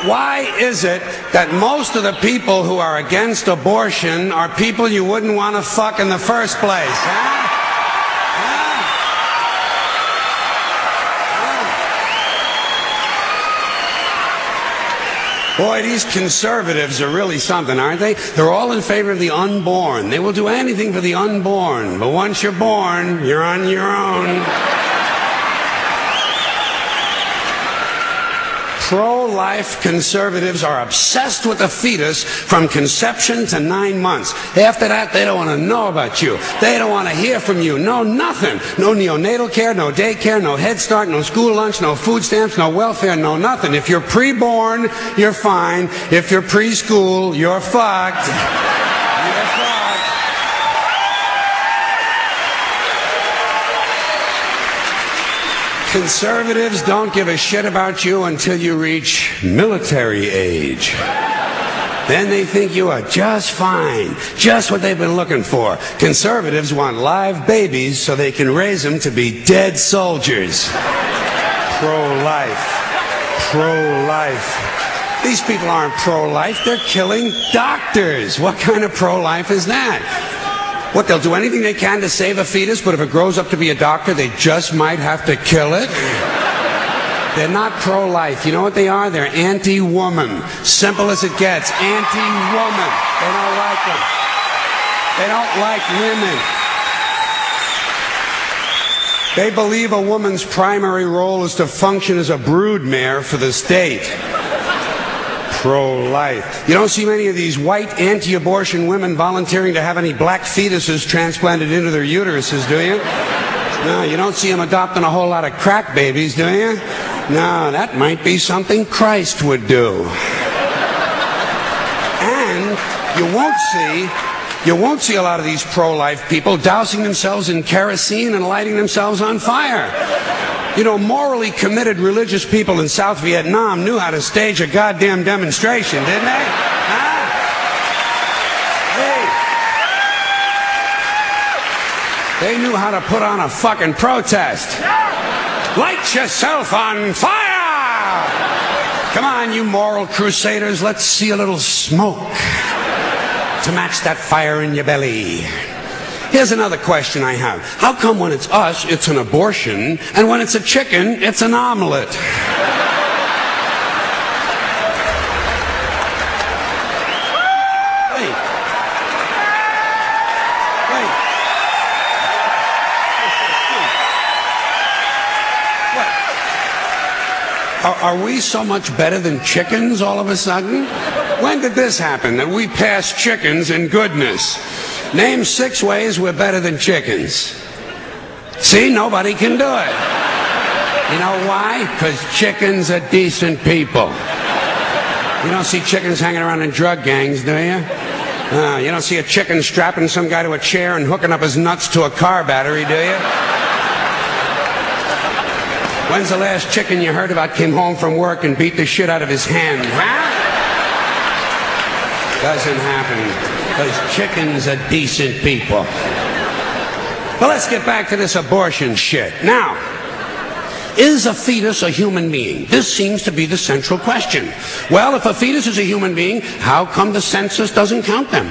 Why is it that most of the people who are against abortion are people you wouldn't want to fuck in the first place, huh? Boy, these conservatives are really something, aren't they? They're all in favor of the unborn. They will do anything for the unborn. But once you're born, you're on your own. Pro-life conservatives are obsessed with the fetus from conception to 9 months. After that, they don't want to know about you. They don't want to hear from you. No, nothing. No neonatal care, no daycare, no Head Start, no school lunch, no food stamps, no welfare, no nothing. If you're pre-born, you're fine. If you're preschool, you're fucked. You're fucked. Conservatives don't give a shit about you until you reach military age. Then they think you are just fine, just what they've been looking for. Conservatives want live babies so they can raise them to be dead soldiers. Pro-life. Pro-life. These people aren't pro-life, they're killing doctors. What kind of pro-life is that? What, they'll do anything they can to save a fetus, but if it grows up to be a doctor, they just might have to kill it? They're not pro-life. You know what they are? They're anti-woman. Simple as it gets. Anti-woman. They don't like them. They don't like women. They believe a woman's primary role is to function as a broodmare for the state. Pro-life. You don't see many of these white anti-abortion women volunteering to have any black fetuses transplanted into their uteruses, do you? No, you don't see them adopting a whole lot of crack babies, do you? No, that might be something Christ would do. And you won't see a lot of these pro-life people dousing themselves in kerosene and lighting themselves on fire. You know, morally committed religious people in South Vietnam knew how to stage a goddamn demonstration, didn't they? Huh? Hey. They knew how to put on a fucking protest. Light yourself on fire! Come on, you moral crusaders, let's see a little smoke to match that fire in your belly. Here's another question I have. How come when it's us, it's an abortion, and when it's a chicken, it's an omelet? Wait. What? Are we so much better than chickens all of a sudden? When did this happen, that we passed chickens in goodness? Name 6 ways we're better than chickens. See, nobody can do it. You know why? Because chickens are decent people. You don't see chickens hanging around in drug gangs, do you? You don't see a chicken strapping some guy to a chair and hooking up his nuts to a car battery, do you? When's the last chicken you heard about came home from work and beat the shit out of his hen? Huh? Doesn't happen. Because chickens are decent people. But let's get back to this abortion shit. Now, is a fetus a human being? This seems to be the central question. Well, if a fetus is a human being, how come the census doesn't count them?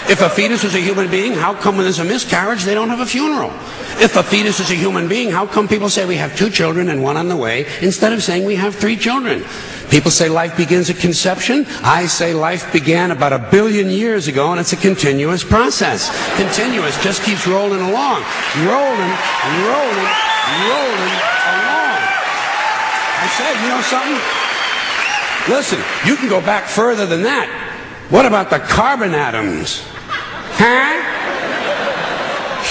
If a fetus is a human being, how come when there's a miscarriage they don't have a funeral? If a fetus is a human being, how come people say we have 2 children and 1 on the way instead of saying we have 3 children? People say life begins at conception. I say life began about 1 billion years ago, and it's a continuous process. Continuous, just keeps rolling along. Rolling along. I said, you know something? Listen, you can go back further than that. What about the carbon atoms? Huh?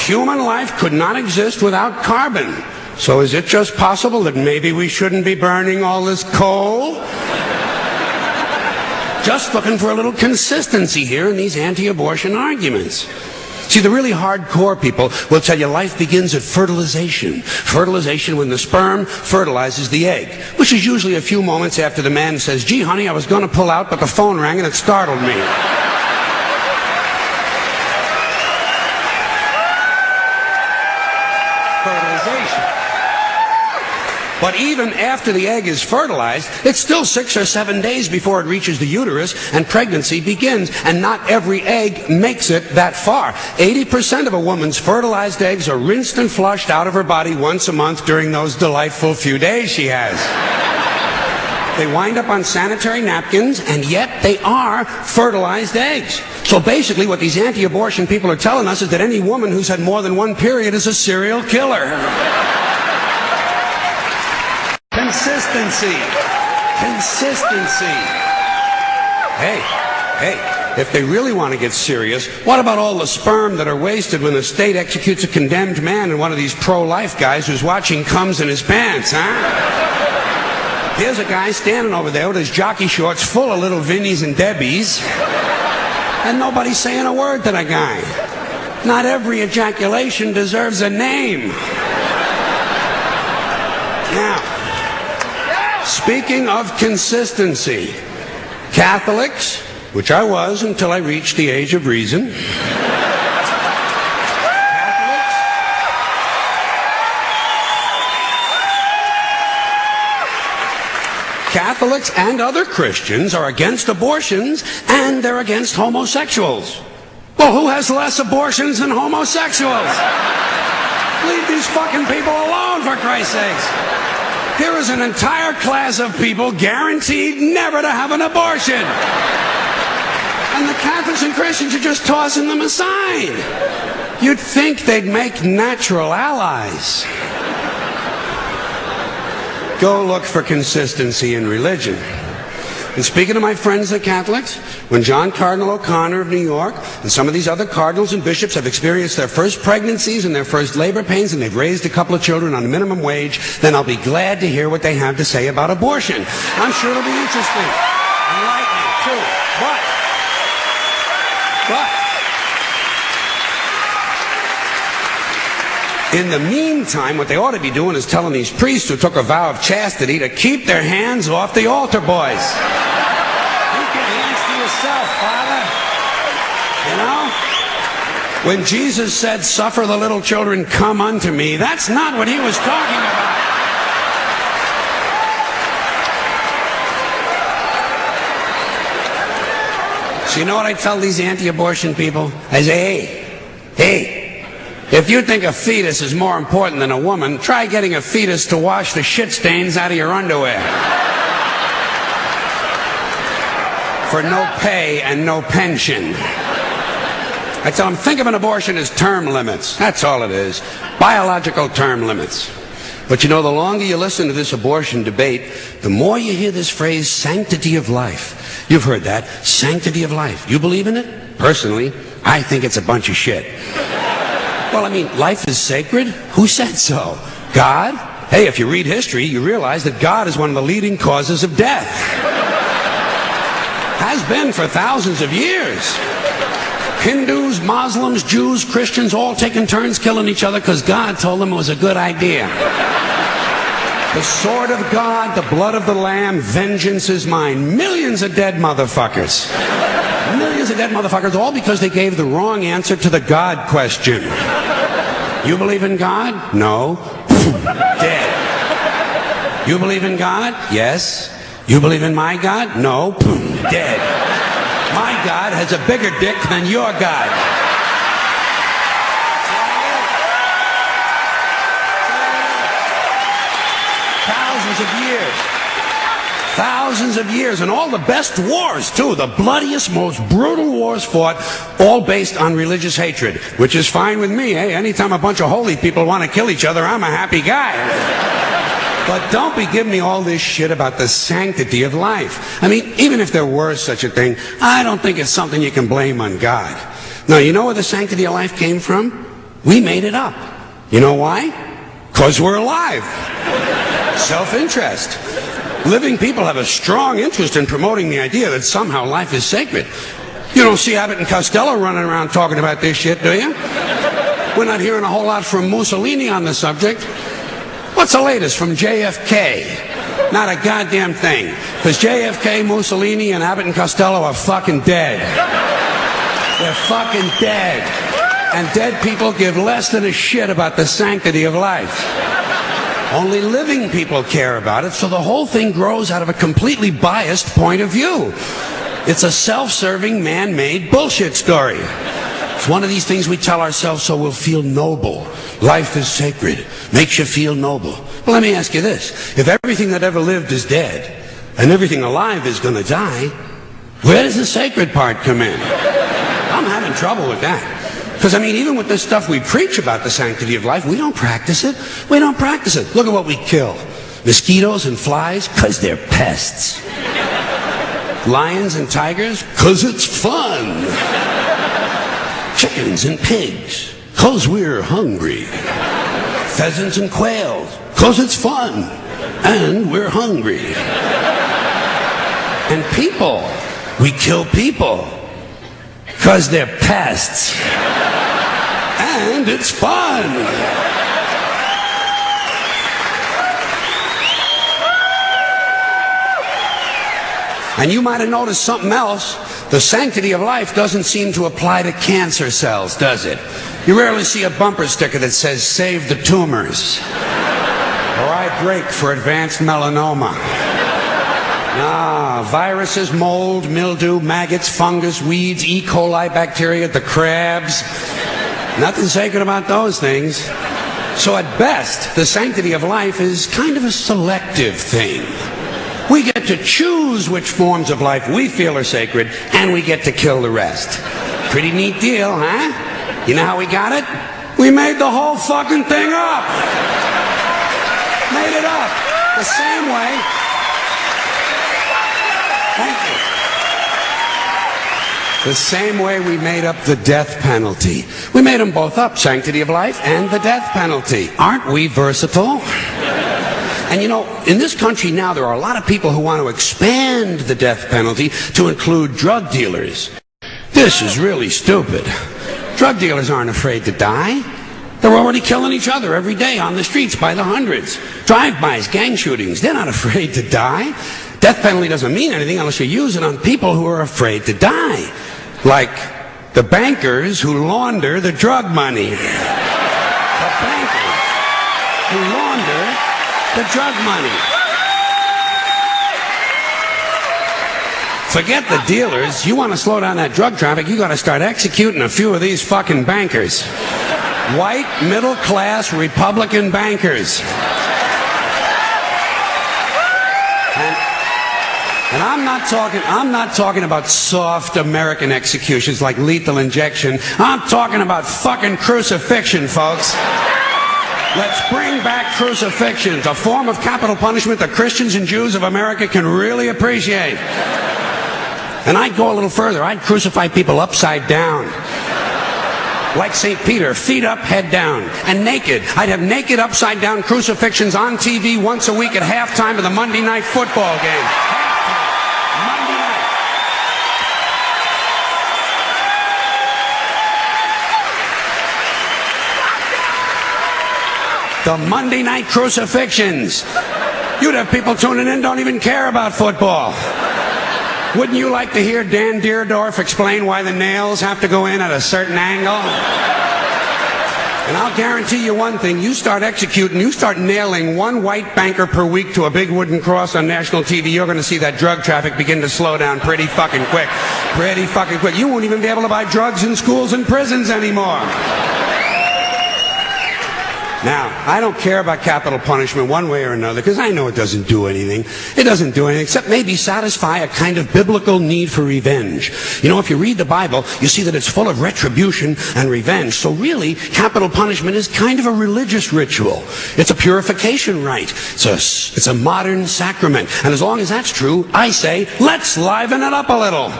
Human life could not exist without carbon. So is it just possible that maybe we shouldn't be burning all this coal? Just looking for a little consistency here in these anti-abortion arguments. See, the really hardcore people will tell you life begins at fertilization. Fertilization when the sperm fertilizes the egg, which is usually a few moments after the man says, gee, honey, I was going to pull out, but the phone rang and it startled me. But even after the egg is fertilized, it's still 6 or 7 days before it reaches the uterus and pregnancy begins. And not every egg makes it that far. 80% of a woman's fertilized eggs are rinsed and flushed out of her body once a month during those delightful few days she has. They wind up on sanitary napkins, and yet they are fertilized eggs. So basically what these anti-abortion people are telling us is that any woman who's had more than one period is a serial killer. Consistency. Hey, if they really want to get serious, what about all the sperm that are wasted when the state executes a condemned man and one of these pro-life guys who's watching comes in his pants, huh? Here's a guy standing over there with his jockey shorts full of little Vinnies and Debbies, and nobody's saying a word to the guy. Not every ejaculation deserves a name. Now, speaking of consistency, Catholics, which I was until I reached the age of reason, Catholics and other Christians are against abortions, and they're against homosexuals. Well, who has less abortions than homosexuals? Leave these fucking people alone, for Christ's sakes. Here is an entire class of people guaranteed never to have an abortion. And the Catholics and Christians are just tossing them aside. You'd think they'd make natural allies. Go look for consistency in religion. And speaking of my friends, the Catholics, when John Cardinal O'Connor of New York and some of these other cardinals and bishops have experienced their first pregnancies and their first labor pains, and they've raised a couple of children on minimum wage, then I'll be glad to hear what they have to say about abortion. I'm sure it'll be interesting. Enlightening, too. But in the meantime, what they ought to be doing is telling these priests who took a vow of chastity to keep their hands off the altar boys. Keep your hands to yourself, Father. You know? When Jesus said, "Suffer the little children, come unto me," that's not what he was talking about. So you know what I tell these anti-abortion people? I say, hey, if you think a fetus is more important than a woman, try getting a fetus to wash the shit stains out of your underwear. For no pay and no pension. I tell them, think of an abortion as term limits. That's all it is. Biological term limits. But you know, the longer you listen to this abortion debate, the more you hear this phrase, sanctity of life. You've heard that, sanctity of life. You believe in it? Personally, I think it's a bunch of shit. Well, I mean, life is sacred? Who said so? God? Hey, if you read history, you realize that God is one of the leading causes of death. Has been for thousands of years. Hindus, Muslims, Jews, Christians, all taking turns killing each other because God told them it was a good idea. The sword of God, the blood of the Lamb, vengeance is mine. Millions of dead motherfuckers. Millions of dead motherfuckers, all because they gave the wrong answer to the God question. You believe in God? No. Dead. You believe in God? Yes. You believe in my God? No. Dead. My God has a bigger dick than your God. Thousands of years, and all the best wars, too, the bloodiest, most brutal wars fought, all based on religious hatred, which is fine with me, eh? Anytime a bunch of holy people want to kill each other, I'm a happy guy. But don't be giving me all this shit about the sanctity of life. I mean, even if there were such a thing, I don't think it's something you can blame on God. Now, you know where the sanctity of life came from? We made it up. You know why? Because we're alive. Self-interest. Living people have a strong interest in promoting the idea that somehow life is sacred. You don't see Abbott and Costello running around talking about this shit, do you? We're not hearing a whole lot from Mussolini on the subject. What's the latest from JFK? Not a goddamn thing. Because JFK, Mussolini, and Abbott and Costello are fucking dead. They're fucking dead. And dead people give less than a shit about the sanctity of life. Only living people care about it, so the whole thing grows out of a completely biased point of view. It's a self-serving, man-made bullshit story. It's one of these things we tell ourselves so we'll feel noble. Life is sacred. Makes you feel noble. Well, let me ask you this. If everything that ever lived is dead, and everything alive is going to die, where does the sacred part come in? I'm having trouble with that. Because, I mean, even with this stuff we preach about the sanctity of life, we don't practice it. We don't practice it. Look at what we kill. Mosquitoes and flies, because they're pests. Lions and tigers, because it's fun. Chickens and pigs, because we're hungry. Pheasants and quails, because it's fun. And we're hungry. And people, we kill people, because they're pests. And it's fun. And you might have noticed something else. The sanctity of life doesn't seem to apply to cancer cells, does it? You rarely see a bumper sticker that says, "Save the tumors." Or "I break for advanced melanoma." Ah, viruses, mold, mildew, maggots, fungus, weeds, E. coli bacteria, the crabs. Nothing sacred about those things. So at best, the sanctity of life is kind of a selective thing. We get to choose which forms of life we feel are sacred, and we get to kill the rest. Pretty neat deal, huh? You know how we got it? We made the whole fucking thing up. Made it up. The same way. Thank you. The same way we made up the death penalty. We made them both up, sanctity of life and the death penalty. Aren't we versatile? And you know, in this country now, there are a lot of people who want to expand the death penalty to include drug dealers. This is really stupid. Drug dealers aren't afraid to die. They're already killing each other every day on the streets by the hundreds. Drive-bys, gang shootings, they're not afraid to die. Death penalty doesn't mean anything unless you use it on people who are afraid to die. Like the bankers who launder the drug money. The bankers who launder the drug money. Forget the dealers. You want to slow down that drug traffic, you got to start executing a few of these fucking bankers. White, middle-class, Republican bankers. And I'm not talking about soft American executions like lethal injection. I'm talking about fucking crucifixion, folks. Let's bring back crucifixions, a form of capital punishment that Christians and Jews of America can really appreciate. And I'd go a little further. I'd crucify people upside down. Like St. Peter, feet up, head down, and naked. I'd have naked upside down crucifixions on TV once a week at halftime of the Monday night football game. The Monday night crucifixions. You'd have people tuning in don't even care about football. Wouldn't you like to hear Dan Deerdorf explain why the nails have to go in at a certain angle? And I'll guarantee you one thing, you start executing, you start nailing one white banker per week to a big wooden cross on national TV, you're going to see that drug traffic begin to slow down pretty fucking quick. Pretty fucking quick. You won't even be able to buy drugs in schools and prisons anymore. Now, I don't care about capital punishment one way or another, because I know it doesn't do anything. It doesn't do anything except maybe satisfy a kind of biblical need for revenge. You know, if you read the Bible, you see that it's full of retribution and revenge. So really, capital punishment is kind of a religious ritual. It's a purification rite. It's a modern sacrament. And as long as that's true, I say, let's liven it up a little.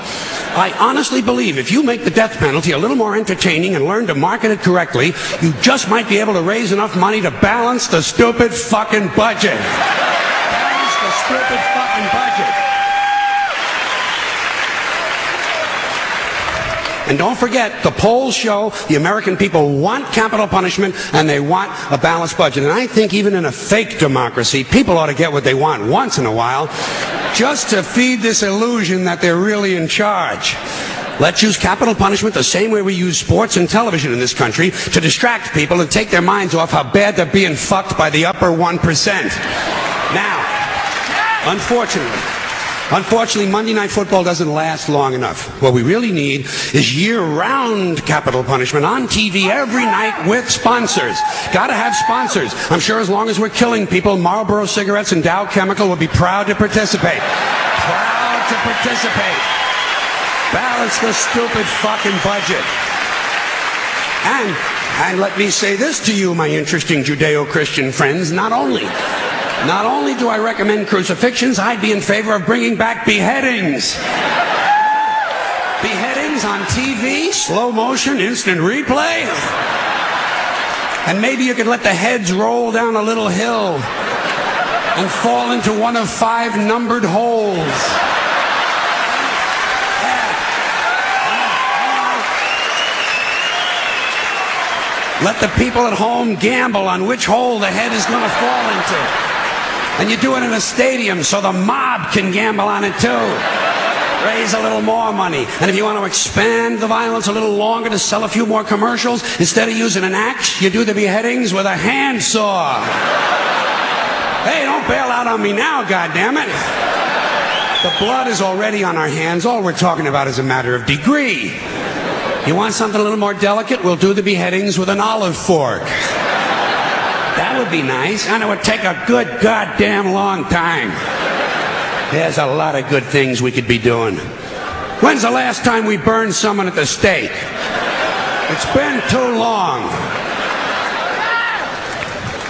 I honestly believe if you make the death penalty a little more entertaining and learn to market it correctly, you just might be able to raise enough money to balance the stupid fucking budget. Balance the stupid fucking budget. And don't forget, the polls show the American people want capital punishment and they want a balanced budget. And I think even in a fake democracy, people ought to get what they want once in a while, just to feed this illusion that they're really in charge. Let's use capital punishment the same way we use sports and television in this country to distract people and take their minds off how bad they're being fucked by the upper 1%. Now, Unfortunately, Monday Night Football doesn't last long enough. What we really need is year-round capital punishment on TV every night with sponsors. Gotta have sponsors. I'm sure as long as we're killing people, Marlboro Cigarettes and Dow Chemical will be proud to participate. Proud to participate. Balance the stupid fucking budget. And let me say this to you, my interesting Judeo-Christian friends, not only do I recommend crucifixions, I'd be in favor of bringing back beheadings. Beheadings on TV, slow motion, instant replay. And maybe you could let the heads roll down a little hill and fall into one of 5 numbered holes. Let the people at home gamble on which hole the head is going to fall into. And you do it in a stadium so the mob can gamble on it too. Raise a little more money. And if you want to expand the violence a little longer to sell a few more commercials, instead of using an axe, you do the beheadings with a handsaw. Hey, don't bail out on me now, goddammit. The blood is already on our hands. All we're talking about is a matter of degree. You want something a little more delicate? We'll do the beheadings with an olive fork. That would be nice, and it would take a good goddamn long time. There's a lot of good things we could be doing. When's the last time we burned someone at the stake? It's been too long.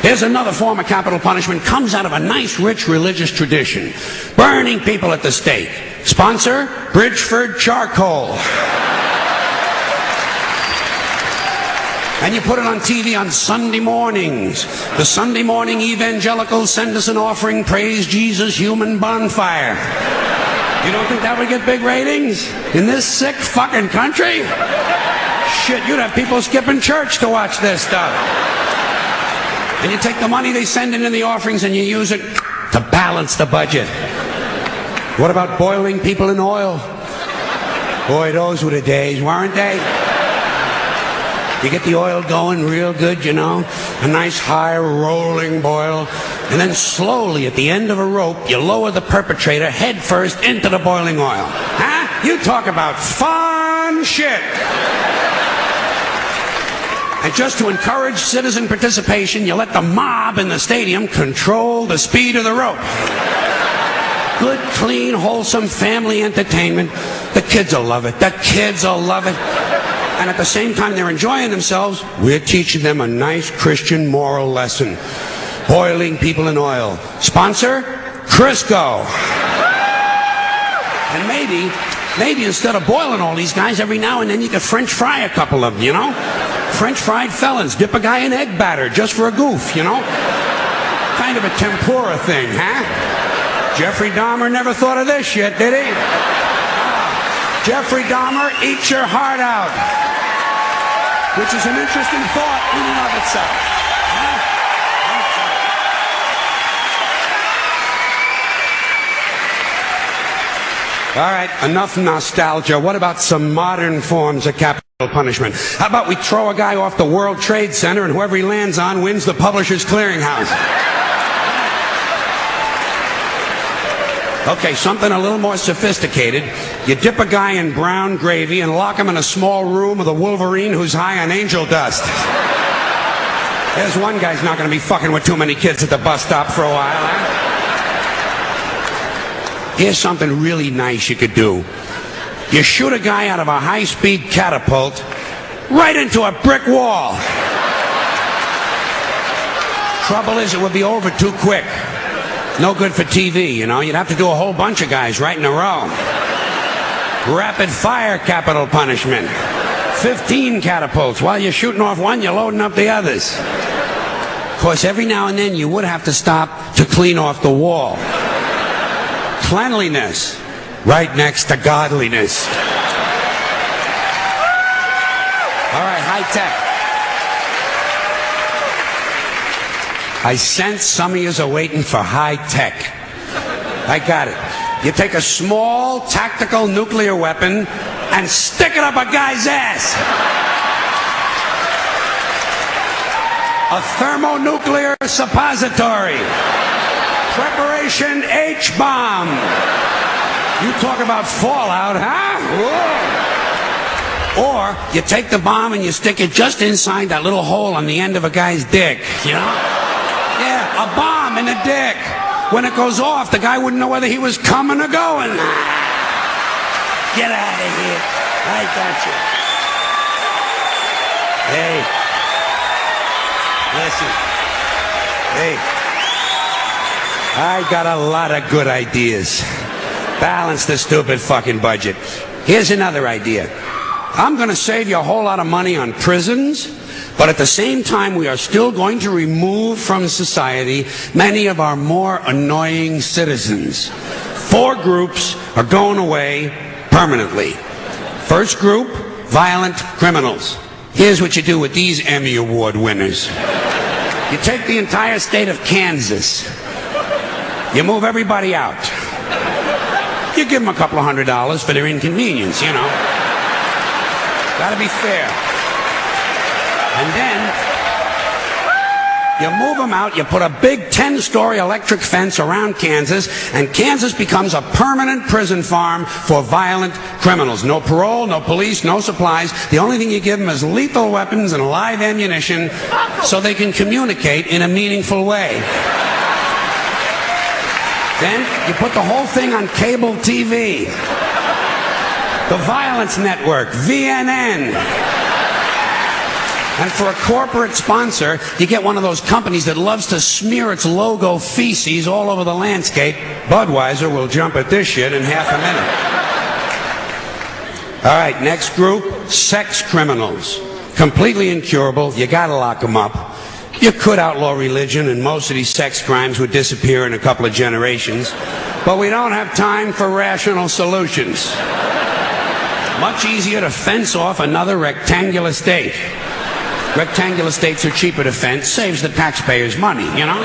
Here's another form of capital punishment. Comes out of a nice, rich religious tradition. Burning people at the stake. Sponsor, Bridgeford Charcoal. And you put it on TV on Sunday mornings. The Sunday morning evangelicals send us an offering, praise Jesus, human bonfire. You don't think that would get big ratings? In this sick fucking country? Shit, you'd have people skipping church to watch this stuff. And you take the money they send in the offerings and you use it to balance the budget. What about boiling people in oil? Boy, those were the days, weren't they? You get the oil going real good, you know, a nice high rolling boil, and then slowly at the end of a rope, you lower the perpetrator head first into the boiling oil. Huh? You talk about fun shit. And just to encourage citizen participation, you let the mob in the stadium control the speed of the rope. Good, clean, wholesome family entertainment. The kids will love it. The kids will love it. And at the same time they're enjoying themselves, we're teaching them a nice Christian moral lesson. Boiling people in oil. Sponsor, Crisco. And maybe instead of boiling all these guys, every now and then you could French fry a couple of them, you know? French fried felons. Dip a guy in egg batter just for a goof, you know? Kind of a tempura thing, huh? Jeffrey Dahmer never thought of this shit, did he? Jeffrey Dahmer, eat your heart out. Which is an interesting thought in and of itself. All right, enough nostalgia. What about some modern forms of capital punishment? How about we throw a guy off the World Trade Center and whoever he lands on wins the Publishers Clearinghouse? Okay, something a little more sophisticated. You dip a guy in brown gravy and lock him in a small room with a Wolverine who's high on angel dust. There's one guy's not going to be fucking with too many kids at the bus stop for a while, huh? Here's something really nice you could do. You shoot a guy out of a high-speed catapult right into a brick wall. Trouble is, it would be over too quick. No good for TV, you know. You'd have to do a whole bunch of guys right in a row. Rapid fire capital punishment. 15 catapults. While you're shooting off one, you're loading up the others. Of course, every now and then you would have to stop to clean off the wall. Cleanliness, right next to godliness. All right, high tech. I sense some of yous are waiting for high tech. I got it. You take a small tactical nuclear weapon and stick it up a guy's ass. A thermonuclear suppository. Preparation H-bomb. You talk about fallout, huh? Whoa. Or you take the bomb and you stick it just inside that little hole on the end of a guy's dick, you know? Yeah, a bomb in the dick. When it goes off, the guy wouldn't know whether he was coming or going. Get out of here. I got you. Hey. Listen. Hey. I got a lot of good ideas. Balance the stupid fucking budget. Here's another idea. I'm going to save you a whole lot of money on prisons, but at the same time we are still going to remove from society many of our more annoying citizens. 4 groups are going away permanently. First group, violent criminals. Here's what you do with these Emmy Award winners. You take the entire state of Kansas. You move everybody out. You give them a couple of $100 for their inconvenience, you know. Gotta be fair. And then you move them out, you put a big 10-story electric fence around Kansas, and Kansas becomes a permanent prison farm for violent criminals. No parole, no police, no supplies. The only thing you give them is lethal weapons and live ammunition so they can communicate in a meaningful way. Then you put the whole thing on cable TV. The Violence Network, VNN. And for a corporate sponsor, you get one of those companies that loves to smear its logo feces all over the landscape. Budweiser will jump at this shit in half a minute. All right, next group, sex criminals. Completely incurable. You gotta lock them up. You could outlaw religion, and most of these sex crimes would disappear in a couple of generations. But we don't have time for rational solutions. Much easier to fence off another rectangular state. Rectangular states are cheaper to fence, saves the taxpayers money, you know?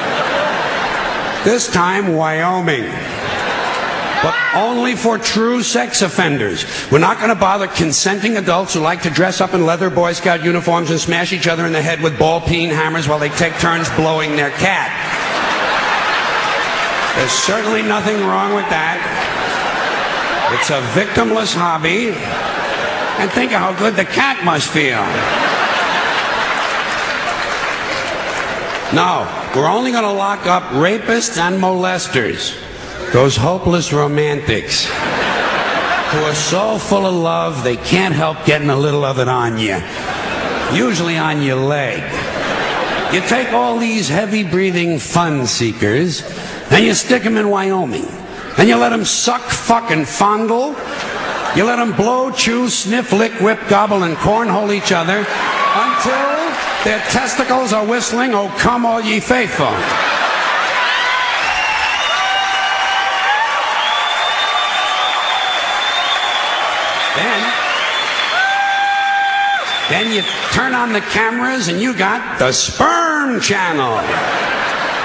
This time, Wyoming. But only for true sex offenders. We're not going to bother consenting adults who like to dress up in leather Boy Scout uniforms and smash each other in the head with ball-peen hammers while they take turns blowing their cat. There's certainly nothing wrong with that. It's a victimless hobby. And think of how good the cat must feel. No, we're only going to lock up rapists and molesters. Those hopeless romantics who are so full of love they can't help getting a little of it on you. Usually on your leg. You take all these heavy-breathing fun seekers and you stick them in Wyoming. And you let them suck, fuck, and fondle. You let them blow, chew, sniff, lick, whip, gobble, and cornhole each other until their testicles are whistling, "Oh, come all ye faithful." Then you turn on the cameras and you got the Sperm Channel.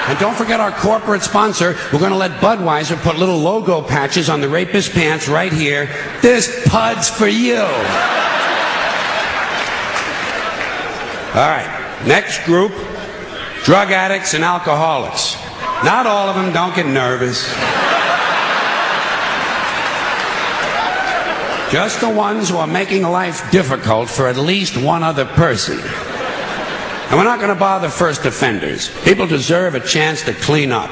And don't forget our corporate sponsor. We're going to let Budweiser put little logo patches on the rapist pants right here. This pud's for you. All right, next group, drug addicts and alcoholics. Not all of them, don't get nervous. Just the ones who are making life difficult for at least one other person. And we're not going to bother first offenders. People deserve a chance to clean up.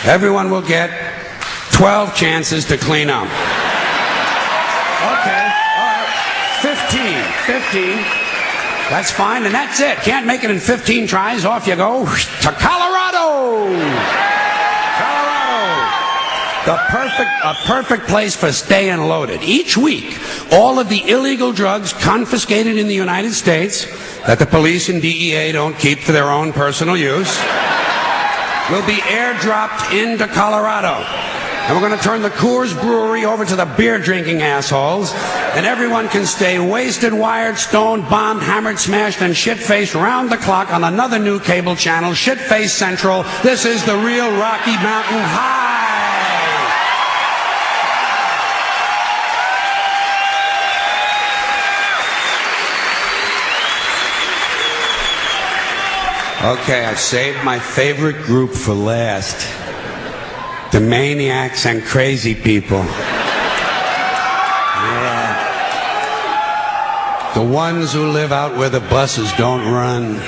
Everyone will get 12 chances to clean up. Okay, all right. 15. That's fine, and that's it. Can't make it in 15 tries. Off you go to Colorado. A perfect place for staying loaded. Each week, all of the illegal drugs confiscated in the United States that the police and DEA don't keep for their own personal use will be airdropped into Colorado. And we're going to turn the Coors Brewery over to the beer-drinking assholes, and everyone can stay wasted, wired, stoned, bombed, hammered, smashed, and shit-faced round the clock on another new cable channel, Shit-Face Central. This is the real Rocky Mountain High. Okay, I saved my favorite group for last. The maniacs and crazy people. Yeah. The ones who live out where the buses don't run.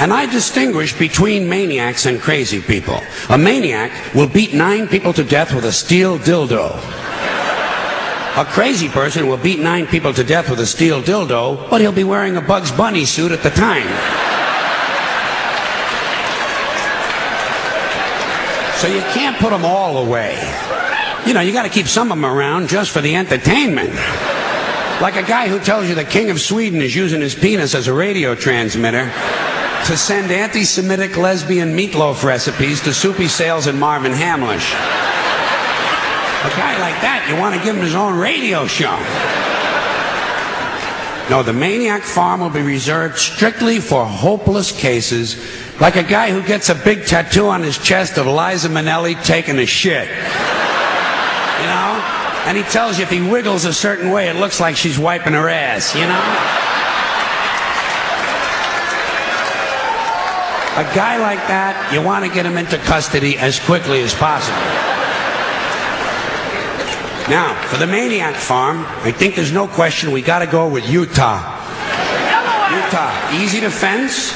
And I distinguish between maniacs and crazy people. A maniac will beat 9 people to death with a steel dildo. A crazy person will beat 9 people to death with a steel dildo, but he'll be wearing a Bugs Bunny suit at the time. So you can't put them all away. You know, you got to keep some of them around just for the entertainment. Like a guy who tells you the King of Sweden is using his penis as a radio transmitter to send anti-Semitic lesbian meatloaf recipes to Soupy Sales and Marvin Hamlish. A guy like that, you want to give him his own radio show. No, the Maniac Farm will be reserved strictly for hopeless cases, like a guy who gets a big tattoo on his chest of Liza Minnelli taking a shit. You know? And he tells you if he wiggles a certain way, it looks like she's wiping her ass, you know? A guy like that, you want to get him into custody as quickly as possible. Now, for the Maniac Farm, I think there's no question we got to go with Utah. Utah, easy to fence,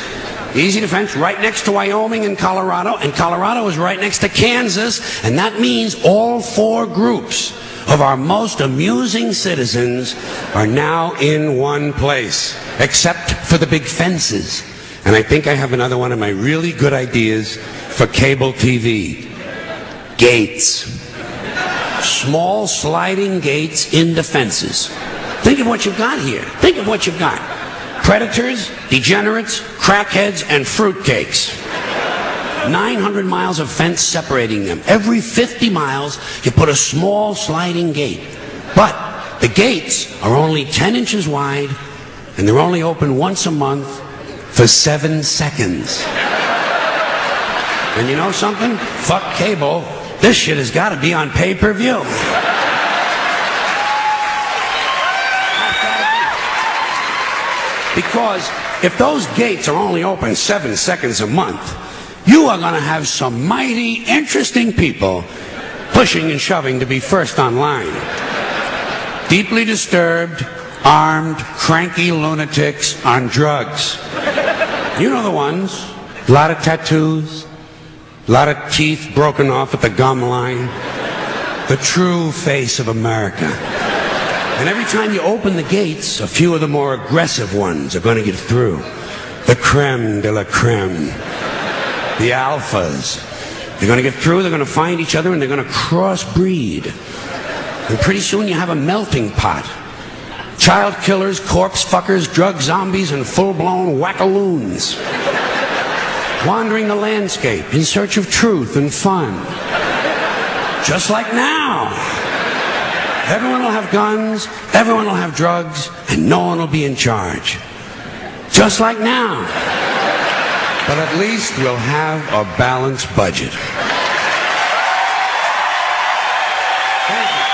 right next to Wyoming and Colorado is right next to Kansas, and that means all 4 groups of our most amusing citizens are now in one place, except for the big fences. And I think I have another one of my really good ideas for cable TV. Gates. Small sliding gates in the fences. Think of what you've got here. Think of what you've got. Predators, degenerates, crackheads, and fruitcakes. 900 miles of fence separating them. Every 50 miles, you put a small sliding gate. But the gates are only 10 inches wide, and they're only open once a month for 7 seconds. And you know something? Fuck cable. This shit has got to be on pay-per-view. Because if those gates are only open 7 seconds a month, you are going to have some mighty interesting people pushing and shoving to be first online. Deeply disturbed, armed, cranky lunatics on drugs. You know the ones. A lot of tattoos. A lot of teeth broken off at the gum line. The true face of America. And every time you open the gates, a few of the more aggressive ones are going to get through. The creme de la creme. The alphas. They're going to get through, they're going to find each other, and they're going to crossbreed. And pretty soon you have a melting pot. Child killers, corpse fuckers, drug zombies, and full-blown wackaloons. Wandering the landscape in search of truth and fun. Just like now. Everyone will have guns, everyone will have drugs, and no one will be in charge. Just like now. But at least we'll have a balanced budget. Thank you.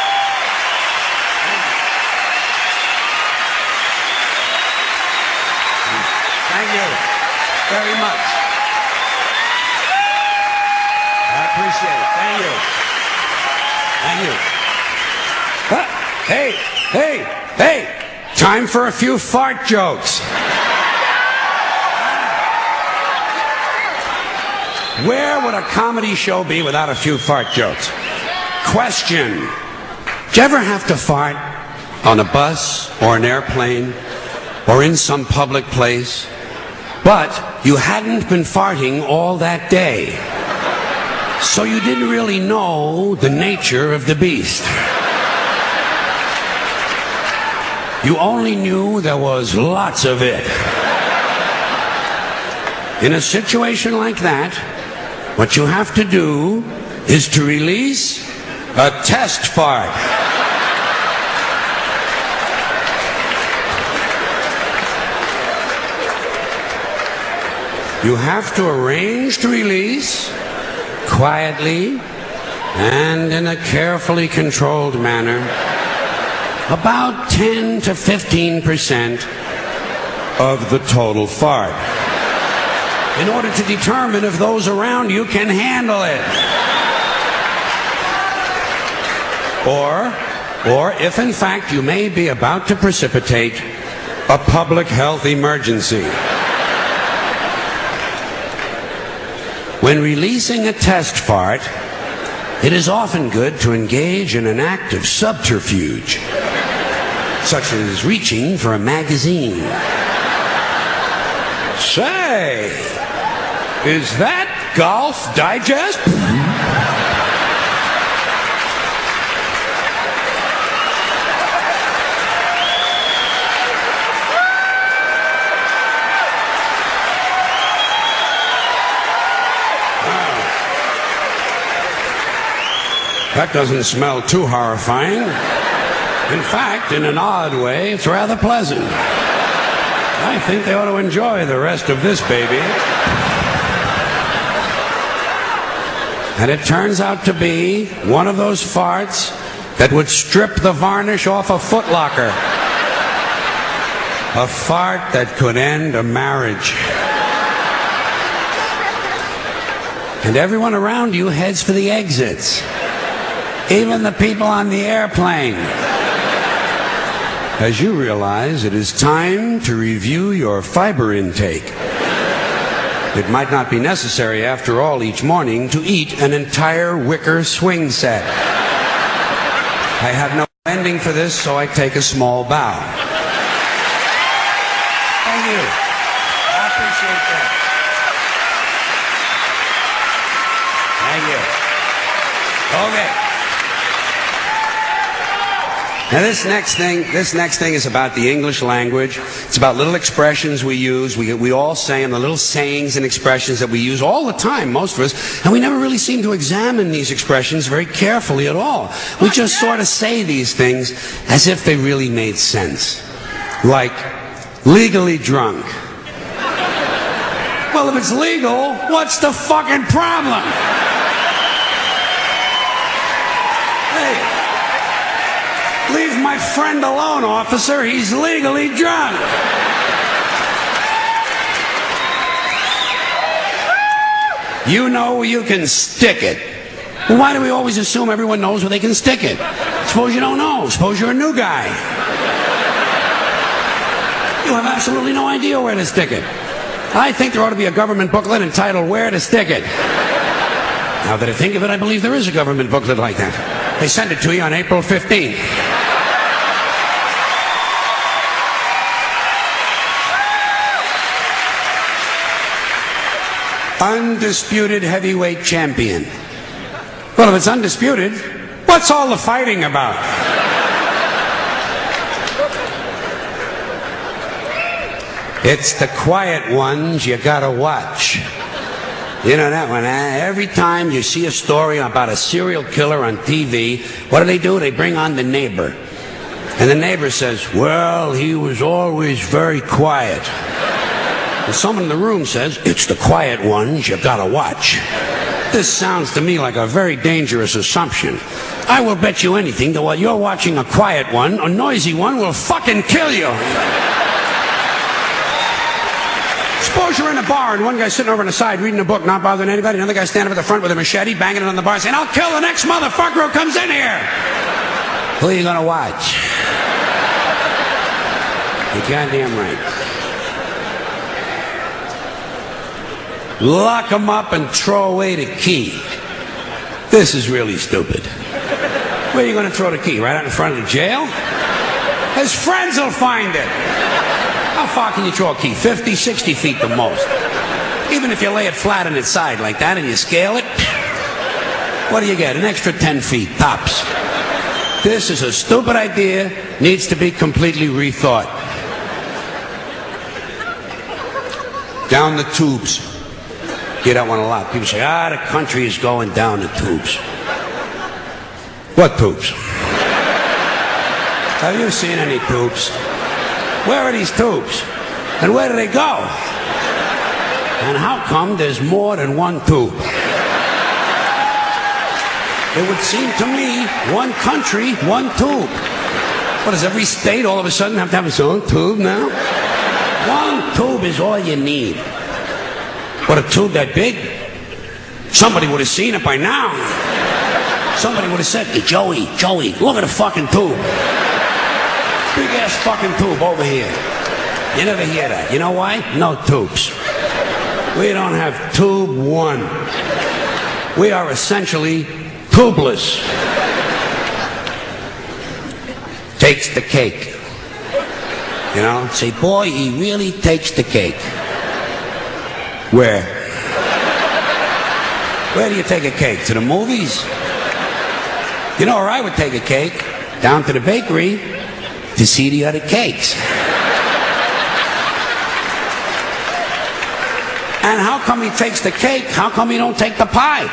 Thank you very much. I appreciate it. Thank you. Hey. Time for a few fart jokes. Where would a comedy show be without a few fart jokes? Question. Did you ever have to fart on a bus or an airplane or in some public place, but you hadn't been farting all that day? So you didn't really know the nature of the beast. You only knew there was lots of it. In a situation like that, what you have to do is to release a test fart. You have to arrange to release quietly and in a carefully controlled manner about 10 to 15% of the total fart. in order to determine if those around you can handle it. Or if in fact you may be about to precipitate a public health emergency. When releasing a test fart, it is often good to engage in an act of subterfuge, such as reaching for a magazine. Say, is that Golf Digest? That doesn't smell too horrifying. In fact, in an odd way, it's rather pleasant. I think they ought to enjoy the rest of this baby. And it turns out to be one of those farts that would strip the varnish off a Foot Locker. A fart that could end a marriage. And everyone around you heads for the exits. Even the people on the airplane. As you realize, it is time to review your fiber intake. It might not be necessary, after all, each morning to eat an entire wicker swing set. I have no ending for this, so I take a small bow. Thank you. I appreciate that. Thank you. Okay. Now this next thing is about the English language. It's about little expressions we use. We all say them, the little sayings and expressions that we use all the time, most of us, and we never really seem to examine these expressions very carefully at all. We just sort of say these things as if they really made sense. Like, legally drunk. Well, if it's legal, what's the fucking problem? Leave my friend alone, officer. He's legally drunk. You know where you can stick it. Well, why do we always assume everyone knows where they can stick it? Suppose you don't know. Suppose you're a new guy. You have absolutely no idea where to stick it. I think there ought to be a government booklet entitled Where to Stick It. Now that I think of it, I believe there is a government booklet like that. They sent it to you on April 15th. Undisputed heavyweight champion. Well, if it's undisputed, what's all the fighting about? It's the quiet ones you gotta watch. You know that one, huh? Every time you see a story about a serial killer on TV, what do? They bring on the neighbor. And the neighbor says, well, he was always very quiet. And someone in the room says, it's the quiet ones you gotta watch. This sounds to me like a very dangerous assumption. I will bet you anything that while you're watching a quiet one, a noisy one will fucking kill you. Suppose you're in a bar and one guy's sitting over on the side reading a book, not bothering anybody. Another guy standing up at the front with a machete, banging it on the bar, saying, I'll kill the next motherfucker who comes in here. Who are you gonna watch? You're goddamn right. Lock him up and throw away the key. This is really stupid. Where are you going to throw the key? Right out in front of the jail? His friends will find it. How far can you throw a key? 50, 60 feet the most. Even if you lay it flat on its side like that and you scale it, what do you get? An extra 10 feet, tops. This is a stupid idea, needs to be completely rethought. Down the tubes. Hear that one a lot. People say, the country is going down the tubes. What tubes? Have you seen any tubes? Where are these tubes? And where do they go? And how come there's more than one tube? It would seem to me, one country, one tube. What, does every state all of a sudden have to have its own tube now? One tube is all you need. With a tube that big, somebody would have seen it by now. Somebody would have said, hey, Joey, look at the fucking tube. Big ass fucking tube over here. You never hear that. You know why? No tubes. We don't have tube one. We are essentially tubeless. Takes the cake. You know, say, boy, he really takes the cake. Where? Where do you take a cake? To the movies? You know where I would take a cake? Down to the bakery to see the other cakes. And how come he takes the cake? How come he don't take the pie?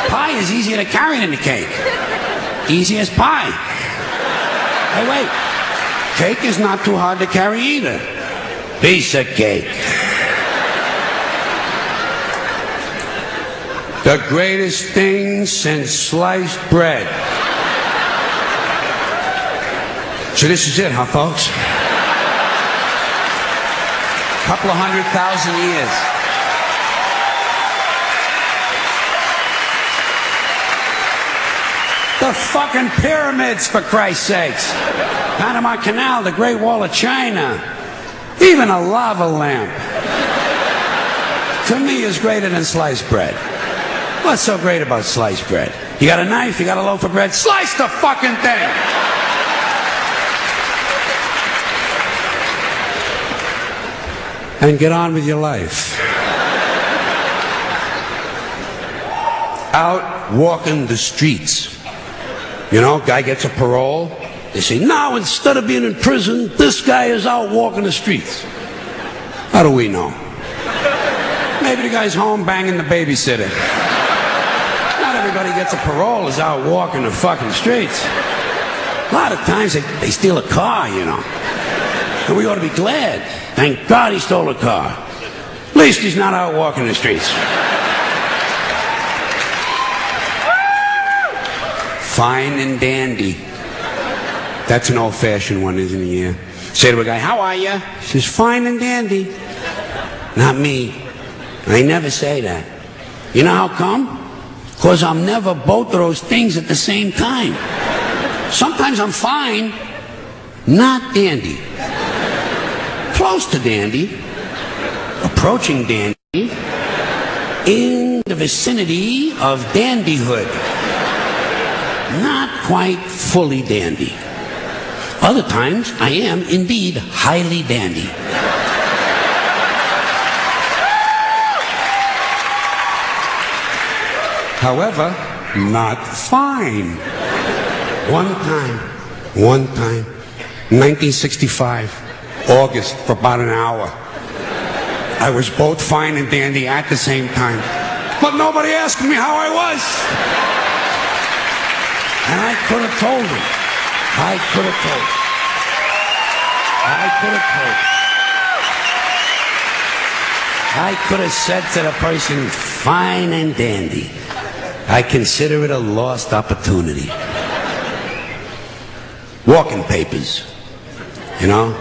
Pie is easier to carry than the cake. Easy as pie. Hey, wait. Cake is not too hard to carry either. Piece of cake. The greatest thing since sliced bread. So this is it, huh, folks? Couple of 100,000 years. The fucking pyramids, for Christ's sakes. Panama Canal, the Great Wall of China. Even a lava lamp. To me is greater than sliced bread. What's so great about sliced bread? You got a knife, you got a loaf of bread, slice the fucking thing! And get on with your life. Out walking the streets. You know, guy gets a parole. They say, now instead of being in prison, this guy is out walking the streets. How do we know? Maybe the guy's home banging the babysitter. Not everybody gets a parole is out walking the fucking streets. A lot of times they steal a car, you know. And we ought to be glad. Thank God he stole a car. At least he's not out walking the streets. Fine and dandy. That's an old-fashioned one, isn't it? Yeah. Say to a guy, how are you? He says, fine and dandy. Not me. I never say that. You know how come? Because I'm never both of those things at the same time. Sometimes I'm fine, not dandy. Close to dandy, approaching dandy, in the vicinity of dandyhood. Not quite fully dandy. Other times, I am indeed highly dandy. However, not fine. One time, 1965. August, for about an hour. I was both fine and dandy at the same time. But nobody asked me how I was. And I could have told him. I could have told. I could have said to the person, fine and dandy. I consider it a lost opportunity. Walking papers. You know?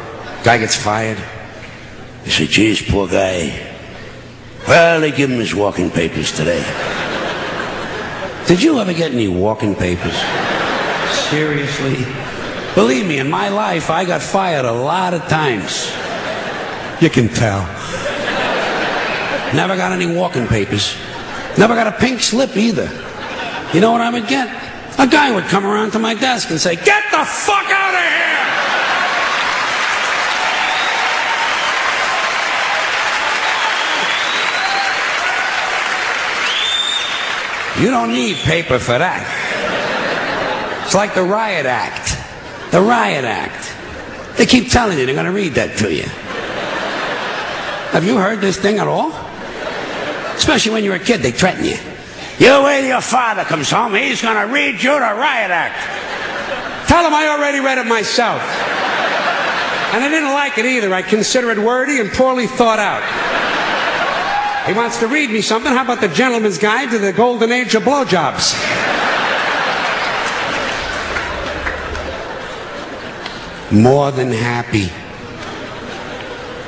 Guy gets fired. You say, geez, poor guy. Well, they give him his walking papers today. Did you ever get any walking papers? Seriously? Believe me, in my life, I got fired a lot of times. You can tell. Never got any walking papers. Never got a pink slip either. You know what I would get? A guy would come around to my desk and say, get the fuck out of here! You don't need paper for that. It's like the Riot Act. The Riot Act. They keep telling you they're going to read that to you. Have you heard this thing at all? Especially when you're a kid, they threaten you. You wait till your father comes home, he's going to read you the Riot Act. Tell him I already read it myself. And I didn't like it either. I consider it wordy and poorly thought out. He wants to read me something. How about the Gentleman's Guide to the Golden Age of Blowjobs? More than happy.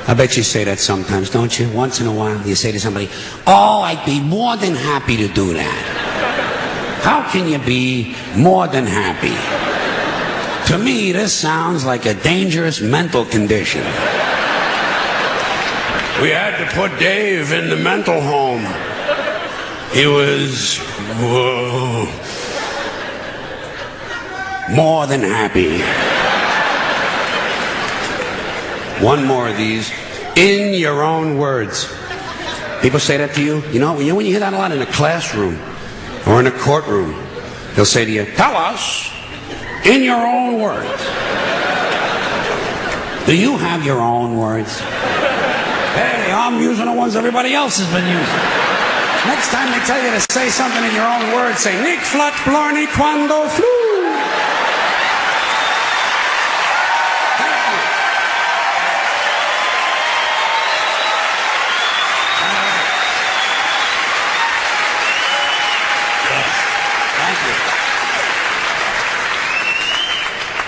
I bet you say that sometimes, don't you? Once in a while, you say to somebody, oh, I'd be more than happy to do that. How can you be more than happy? To me, this sounds like a dangerous mental condition. We had to put Dave in the mental home. He was more than happy. One more of these. In your own words. People say that to you. You know, when you hear that a lot in a classroom or in a courtroom, they'll say to you, tell us in your own words. Do you have your own words? Hey, I'm using the ones everybody else has been using. Next time they tell you to say something in your own words, say, Nick Flat Blarney Quando Flu.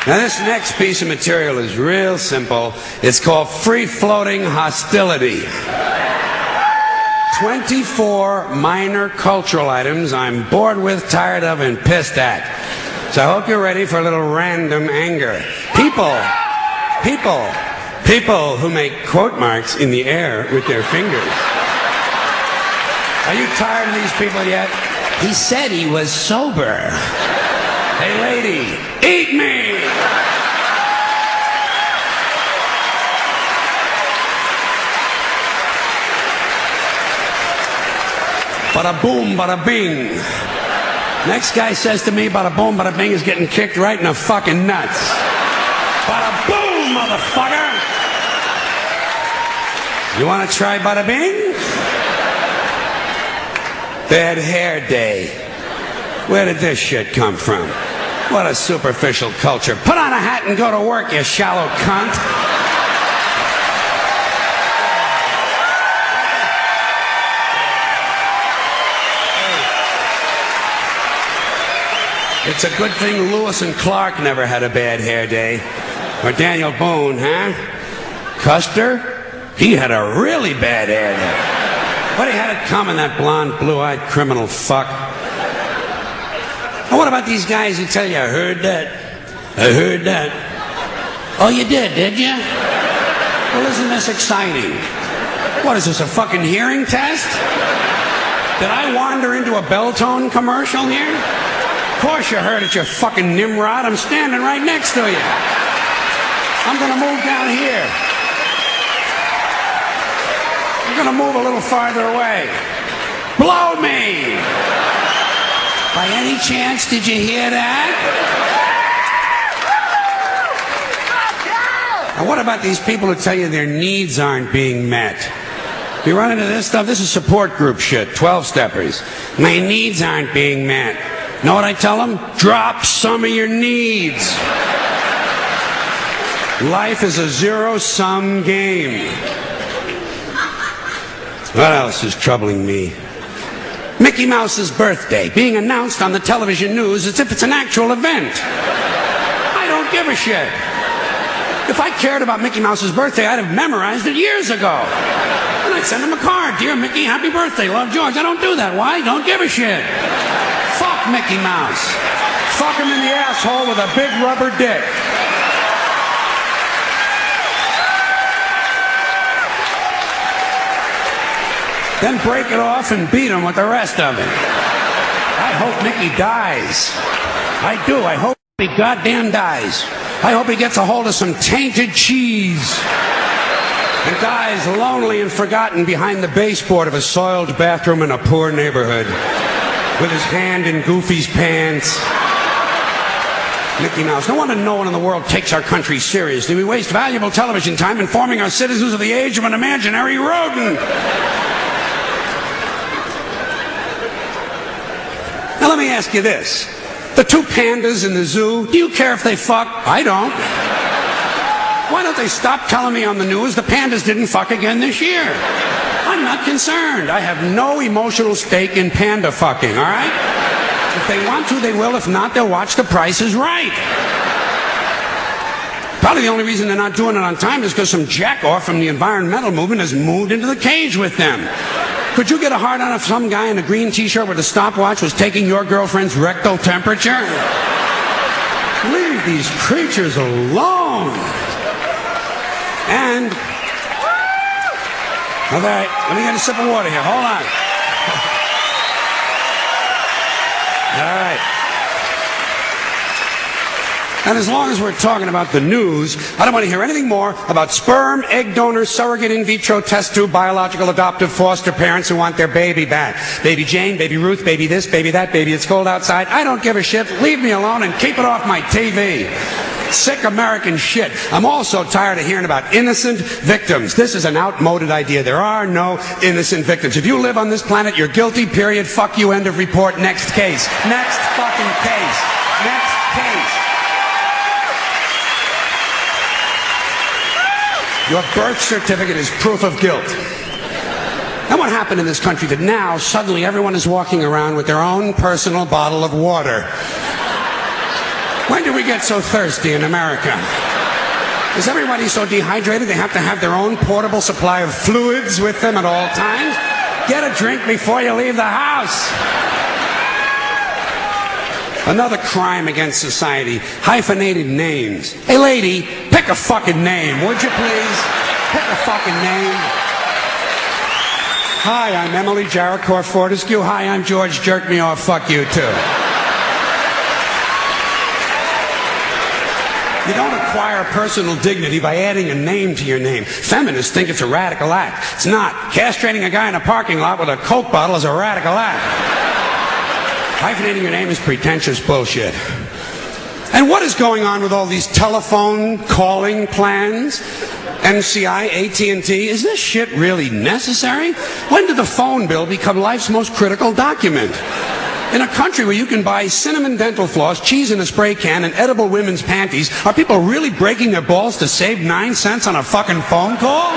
Now this next piece of material is real simple. It's called free-floating hostility. 24 minor cultural items I'm bored with, tired of, and pissed at. So I hope you're ready for a little random anger. People who make quote marks in the air with their fingers. Are you tired of these people yet? He said he was sober. Hey lady, eat me! Bada boom, bada bing. Next guy says to me, bada boom, bada bing is getting kicked right in the fucking nuts. Bada boom, motherfucker! You want to try bada bing? Bad hair day. Where did this shit come from? What a superficial culture. Put on a hat and go to work, you shallow cunt. It's a good thing Lewis and Clark never had a bad hair day. Or Daniel Boone, huh? Custer? He had a really bad hair day. But he had it coming, that blonde, blue-eyed criminal fuck. And what about these guys who tell you, I heard that? I heard that. Oh, you did you? Well, isn't this exciting? What is this, a fucking hearing test? Did I wander into a Belltone commercial here? Of course you heard it, you fucking Nimrod. I'm standing right next to you. I'm gonna move down here. I'm gonna move a little farther away. Blow me! By any chance, did you hear that? Now what about these people who tell you their needs aren't being met? You run into this stuff, this is support group shit, 12-steppers. My needs aren't being met. Know what I tell them? Drop some of your needs. Life is a zero-sum game. What else is troubling me? Mickey Mouse's birthday being announced on the television news as if it's an actual event. I don't give a shit. If I cared about Mickey Mouse's birthday, I'd have memorized it years ago. And I'd send him a card. Dear Mickey, happy birthday. Love, George. I don't do that. Why? Don't give a shit. Fuck Mickey Mouse. Fuck him in the asshole with a big rubber dick. Then break it off and beat him with the rest of it. I hope Mickey dies. I do. I hope he goddamn dies. I hope he gets a hold of some tainted cheese and dies lonely and forgotten behind the baseboard of a soiled bathroom in a poor neighborhood with his hand in Goofy's pants. Mickey Mouse. No one in the world takes our country seriously. We waste valuable television time informing our citizens of the age of an imaginary rodent. Now let me ask you this. The two pandas in the zoo, do you care if they fuck? I don't. Why don't they stop telling me on the news the pandas didn't fuck again this year? I'm not concerned. I have no emotional stake in panda fucking, all right? If they want to, they will. If not, they'll watch The Price is Right. Probably the only reason they're not doing it on time is because some jackoff from the environmental movement has moved into the cage with them. Could you get a hard on if some guy in a green t-shirt with a stopwatch was taking your girlfriend's rectal temperature? Leave these creatures alone. And, all right, let me get a sip of water here. Hold on. All right. And as long as we're talking about the news, I don't want to hear anything more about sperm, egg donors, surrogate in vitro test tube, biological, adoptive, foster parents who want their baby back. Baby Jane, baby Ruth, baby this, baby that, baby it's cold outside. I don't give a shit. Leave me alone and keep it off my TV. Sick American shit. I'm also tired of hearing about innocent victims. This is an outmoded idea. There are no innocent victims. If you live on this planet, you're guilty, period. Fuck you, end of report. Next case. Next fucking case. Next case. Your birth certificate is proof of guilt. And what happened in this country that now suddenly everyone is walking around with their own personal bottle of water? When did we get so thirsty in America? Is everybody so dehydrated they have to have their own portable supply of fluids with them at all times? Get a drink before you leave the house. Another crime against society, hyphenated names. Hey lady, pick a fucking name, would you please? Pick a fucking name. Hi, I'm Emily Jericho Fortescue. Hi, I'm George Jerk Me Off. Fuck you too. You don't acquire personal dignity by adding a name to your name. Feminists think it's a radical act. It's not. Castrating a guy in a parking lot with a Coke bottle is a radical act. Hyphenating your name is pretentious bullshit. And what is going on with all these telephone calling plans? MCI, AT&T, is this shit really necessary? When did the phone bill become life's most critical document? In a country where you can buy cinnamon dental floss, cheese in a spray can, and edible women's panties, are people really breaking their balls to save 9 cents on a fucking phone call?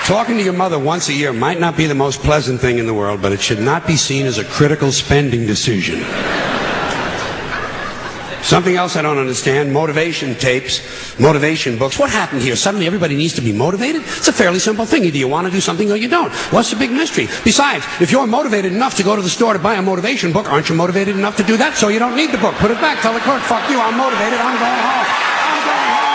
Talking to your mother once a year might not be the most pleasant thing in the world, but it should not be seen as a critical spending decision. Something else I don't understand, motivation tapes, motivation books. What happened here? Suddenly everybody needs to be motivated? It's a fairly simple thing. Either you want to do something or you don't. What's the big mystery? Besides, if you're motivated enough to go to the store to buy a motivation book, aren't you motivated enough to do that? So you don't need the book. Put it back. Tell the clerk, fuck you, I'm motivated, I'm going home. I'm going home.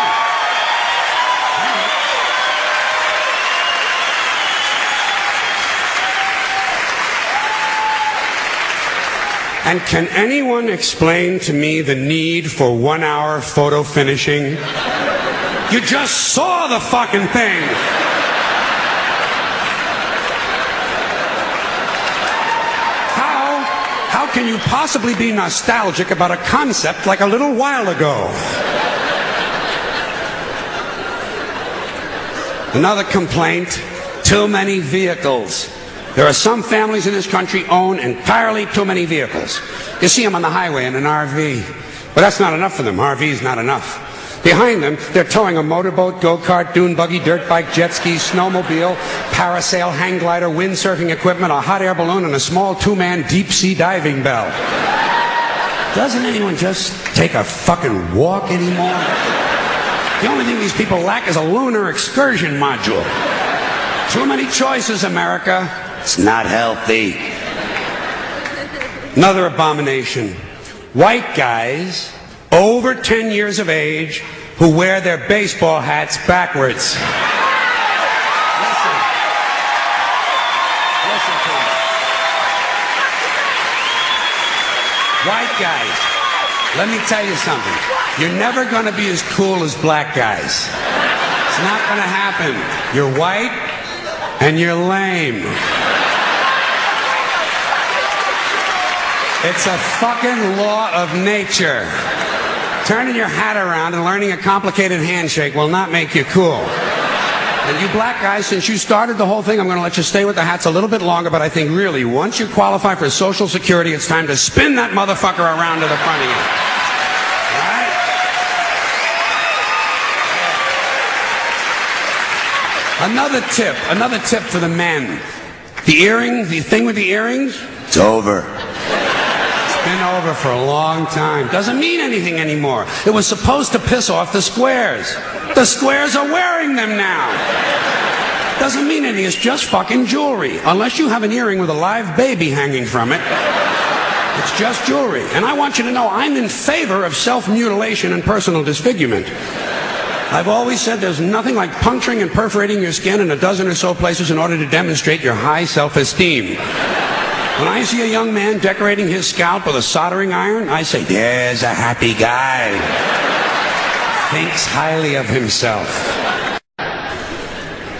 And can anyone explain to me the need for 1 hour photo finishing? You just saw the fucking thing. How can you possibly be nostalgic about a concept like a little while ago? Another complaint, too many vehicles. There are some families in this country own entirely too many vehicles. You see them on the highway in an RV. But that's not enough for them. RV is not enough. Behind them, they're towing a motorboat, go-kart, dune buggy, dirt bike, jet ski, snowmobile, parasail, hang glider, windsurfing equipment, a hot air balloon, and a small two-man deep-sea diving bell. Doesn't anyone just take a fucking walk anymore? The only thing these people lack is a lunar excursion module. Too many choices, America. It's not healthy. Another abomination. White guys over 10 years of age who wear their baseball hats backwards. Listen to me. White guys, let me tell you something. You're never going to be as cool as black guys. It's not going to happen. You're white and you're lame. It's a fucking law of nature. Turning your hat around and learning a complicated handshake will not make you cool. And you black guys, since you started the whole thing, I'm going to let you stay with the hats a little bit longer, but I think really, once you qualify for Social Security, it's time to spin that motherfucker around to the front of you. All right? Another tip for the men. The earring, the thing with the earrings, it's over. It's been over for a long time. Doesn't mean anything anymore. It was supposed to piss off the squares. The squares are wearing them now. Doesn't mean anything. It's just fucking jewelry. Unless you have an earring with a live baby hanging from it. It's just jewelry. And I want you to know I'm in favor of self-mutilation and personal disfigurement. I've always said there's nothing like puncturing and perforating your skin in a dozen or so places in order to demonstrate your high self-esteem. When I see a young man decorating his scalp with a soldering iron, I say, there's a happy guy. Thinks highly of himself.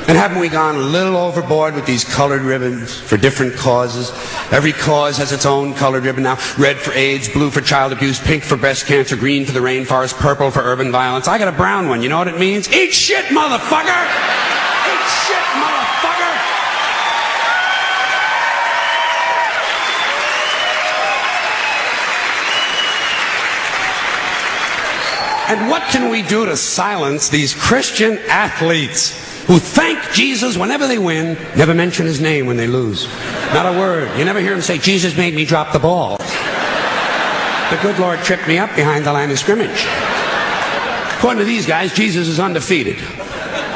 And haven't we gone a little overboard with these colored ribbons for different causes? Every cause has its own colored ribbon now. Red for AIDS, blue for child abuse, pink for breast cancer, green for the rainforest, purple for urban violence. I got a brown one. You know what it means? Eat shit, motherfucker! Eat shit, motherfucker! And what can we do to silence these Christian athletes who thank Jesus whenever they win, never mention his name when they lose? Not a word. You never hear them say, Jesus made me drop the ball. The good Lord tripped me up behind the line of scrimmage. According to these guys, Jesus is undefeated.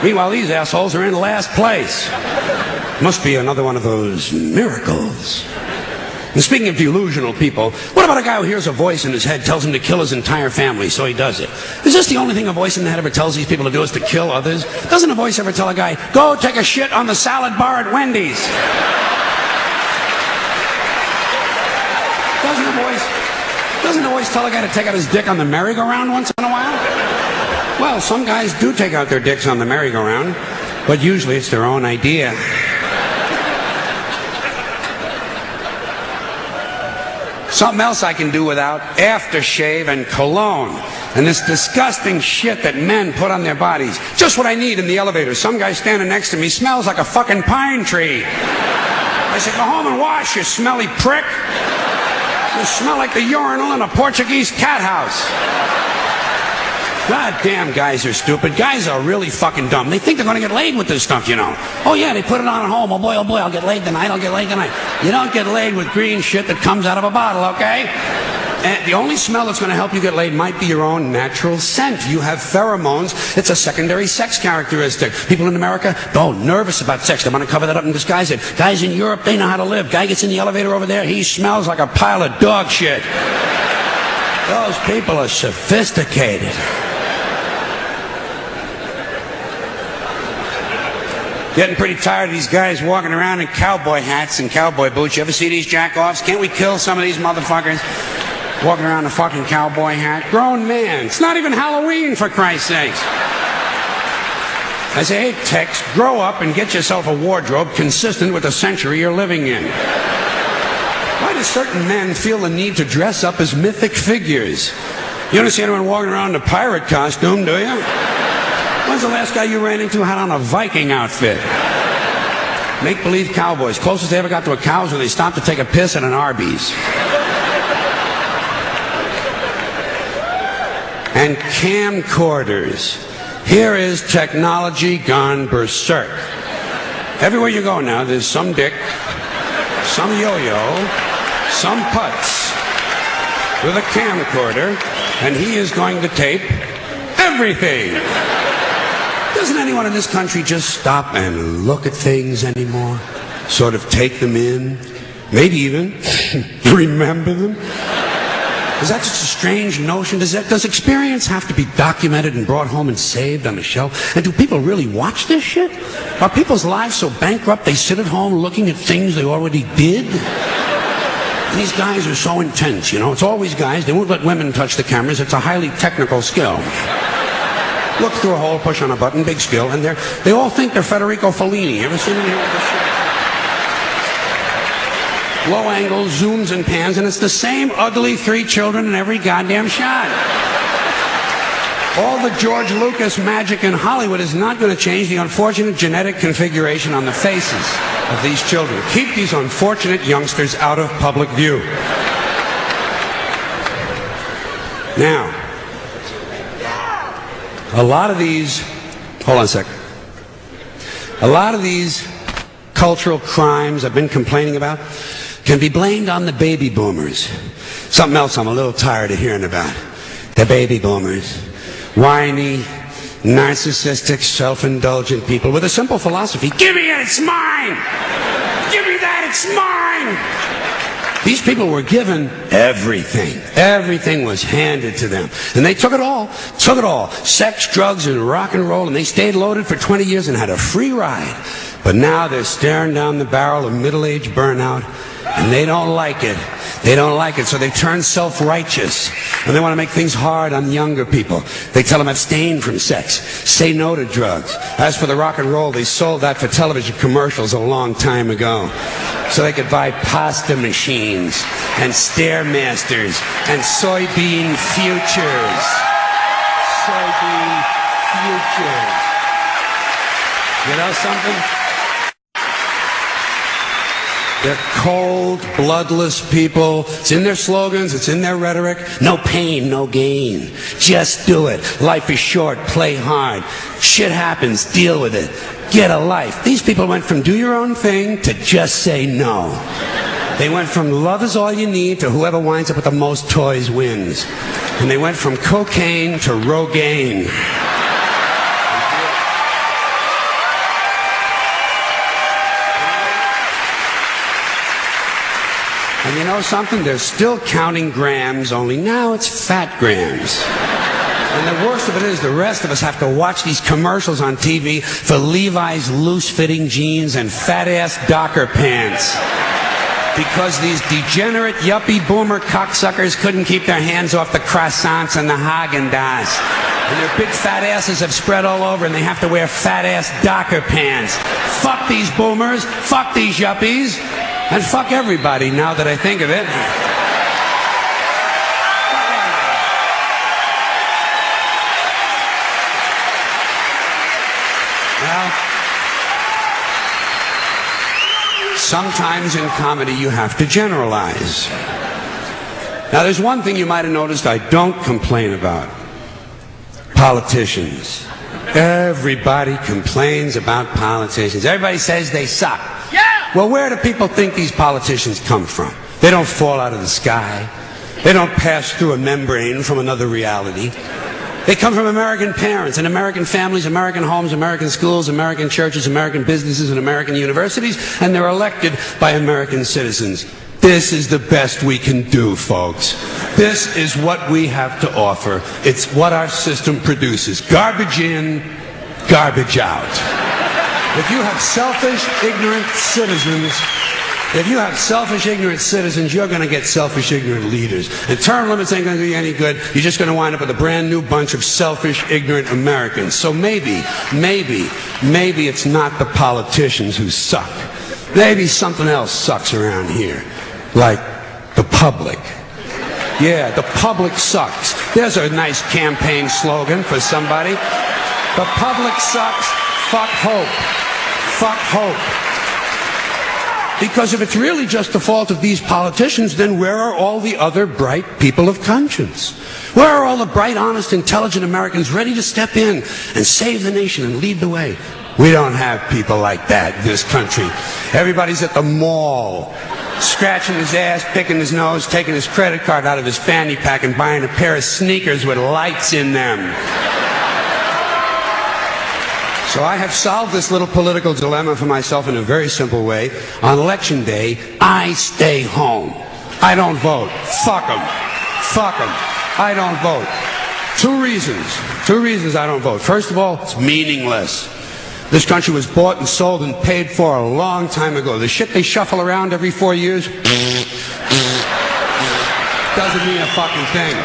Meanwhile, these assholes are in last place. Must be another one of those miracles. And speaking of delusional people, what about a guy who hears a voice in his head tells him to kill his entire family, so he does it? Is this the only thing a voice in the head ever tells these people to do, is to kill others? Doesn't a voice ever tell a guy, go take a shit on the salad bar at Wendy's? Doesn't a voice tell a guy to take out his dick on the merry-go-round once in a while? Well, some guys do take out their dicks on the merry-go-round, but usually it's their own idea. Something else I can do without: aftershave and cologne. And this disgusting shit that men put on their bodies. Just what I need in the elevator. Some guy standing next to me smells like a fucking pine tree. I said, go home and wash, you smelly prick. You smell like the urinal in a Portuguese cat house. Goddamn, guys are stupid. Guys are really fucking dumb. They think they're going to get laid with this stuff, you know. Oh yeah, they put it on at home. Oh boy, I'll get laid tonight. I'll get laid tonight. You don't get laid with green shit that comes out of a bottle, okay? And the only smell that's going to help you get laid might be your own natural scent. You have pheromones. It's a secondary sex characteristic. People in America, nervous about sex. They want to cover that up and disguise it. Guys in Europe, they know how to live. Guy gets in the elevator over there, he smells like a pile of dog shit. Those people are sophisticated. Getting pretty tired of these guys walking around in cowboy hats and cowboy boots. You ever see these jack-offs? Can't we kill some of these motherfuckers walking around in a fucking cowboy hat? Grown man. It's not even Halloween, for Christ's sakes. I say, hey, Tex, grow up and get yourself a wardrobe consistent with the century you're living in. Why do certain men feel the need to dress up as mythic figures? You don't see anyone walking around in a pirate costume, do you? When's the last guy you ran into had on a Viking outfit? Make-believe cowboys. Closest they ever got to a cow is when they stopped to take a piss at an Arby's. And camcorders. Here is technology gone berserk. Everywhere you go now, there's some dick, some yo-yo, some putz with a camcorder, and he is going to tape everything. Doesn't anyone in this country just stop and look at things anymore? Sort of take them in? Maybe even remember them? Is that just a strange notion? Does experience have to be documented and brought home and saved on a shelf? And do people really watch this shit? Are people's lives so bankrupt they sit at home looking at things they already did? And these guys are so intense, you know. It's always guys. They won't let women touch the cameras. It's a highly technical skill. Look through a hole, push on a button, big skill, and they all think they're Federico Fellini. Ever seen any of this shit? Low angles, zooms, and pans, and it's the same ugly 3 children in every goddamn shot. All the George Lucas magic in Hollywood is not going to change the unfortunate genetic configuration on the faces of these children. Keep these unfortunate youngsters out of public view. Now, a lot of these, hold on a second. A lot of these cultural crimes I've been complaining about can be blamed on the baby boomers. Something else I'm a little tired of hearing about. The baby boomers. Whiny, narcissistic, self-indulgent people with a simple philosophy. Give me it, it's mine! Give me that, it's mine! These people were given everything. Everything was handed to them. And they took it all. Took it all. Sex, drugs, and rock and roll. And they stayed loaded for 20 years and had a free ride. But now they're staring down the barrel of middle-age burnout. And they don't like it. They don't like it, so they turn self-righteous. And they want to make things hard on younger people. They tell them abstain from sex. Say no to drugs. As for the rock and roll, they sold that for television commercials a long time ago. So they could buy pasta machines and Stairmasters and soybean futures. Soybean futures. You know something? They're cold, bloodless people. It's in their slogans, it's in their rhetoric. No pain, no gain. Just do it. Life is short, play hard. Shit happens, deal with it. Get a life. These people went from do your own thing to just say no. They went from love is all you need to whoever winds up with the most toys wins. And they went from cocaine to Rogaine. And you know something? They're still counting grams, only now it's fat grams. And the worst of it is the rest of us have to watch these commercials on TV for Levi's loose-fitting jeans and fat-ass Docker pants. Because these degenerate, yuppie, boomer cocksuckers couldn't keep their hands off the croissants and the Haagen-Dazs. And their big fat asses have spread all over and they have to wear fat-ass Docker pants. Fuck these boomers, fuck these yuppies. And fuck everybody, now that I think of it. Now, sometimes in comedy you have to generalize. Now there's one thing you might have noticed I don't complain about. Politicians. Everybody complains about politicians. Everybody says they suck. Well, where do people think these politicians come from? They don't fall out of the sky. They don't pass through a membrane from another reality. They come from American parents and American families, American homes, American schools, American churches, American businesses, and American universities, and they're elected by American citizens. This is the best we can do, folks. This is what we have to offer. It's what our system produces. Garbage in, garbage out. If you have selfish, ignorant citizens, you're going to get selfish, ignorant leaders. And term limits ain't going to do you any good. You're just going to wind up with a brand new bunch of selfish, ignorant Americans. So maybe it's not the politicians who suck. Maybe something else sucks around here. Like the public. Yeah, the public sucks. There's a nice campaign slogan for somebody. The public sucks. Fuck hope. Fuck hope. Because if it's really just the fault of these politicians, then where are all the other bright people of conscience? Where are all the bright, honest, intelligent Americans ready to step in and save the nation and lead the way? We don't have people like that in this country. Everybody's at the mall, scratching his ass, picking his nose, taking his credit card out of his fanny pack and buying a pair of sneakers with lights in them. So I have solved this little political dilemma for myself in a very simple way. On election day, I stay home. I don't vote. Fuck them. Fuck them. I don't vote. Two reasons I don't vote. First of all, it's meaningless. This country was bought and sold and paid for a long time ago. The shit they shuffle around every 4 years doesn't mean a fucking thing.